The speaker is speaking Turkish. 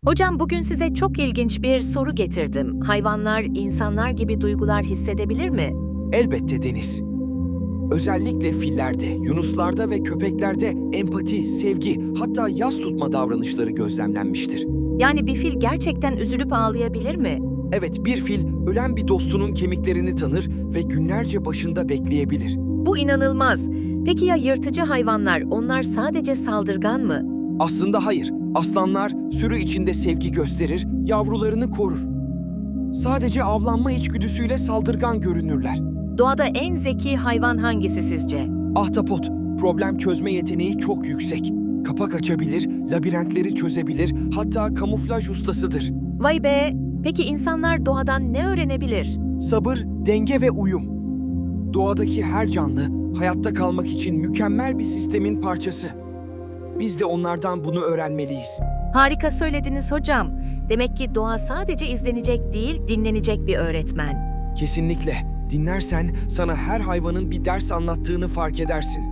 Hocam bugün size çok ilginç bir soru getirdim. Hayvanlar, insanlar gibi duygular hissedebilir mi? Elbette Deniz. Özellikle fillerde, yunuslarda ve köpeklerde empati, sevgi, hatta yas tutma davranışları gözlemlenmiştir. Yani bir fil gerçekten üzülüp ağlayabilir mi? Evet, bir fil ölen bir dostunun kemiklerini tanır ve günlerce başında bekleyebilir. Bu inanılmaz. Peki ya yırtıcı hayvanlar, onlar sadece saldırgan mı? Aslında hayır, aslanlar sürü içinde sevgi gösterir, yavrularını korur. Sadece avlanma içgüdüsüyle saldırgan görünürler. Doğada en zeki hayvan hangisi sizce? Ahtapot, problem çözme yeteneği çok yüksek. Kapak açabilir, labirentleri çözebilir, hatta kamuflaj ustasıdır. Vay be! Peki insanlar doğadan ne öğrenebilir? Sabır, denge ve uyum. Doğadaki her canlı hayatta kalmak için mükemmel bir sistemin parçası. Biz de onlardan bunu öğrenmeliyiz. Harika söylediniz hocam. Demek ki doğa sadece izlenecek değil, dinlenecek bir öğretmen. Kesinlikle. Dinlersen sana her hayvanın bir ders anlattığını fark edersin.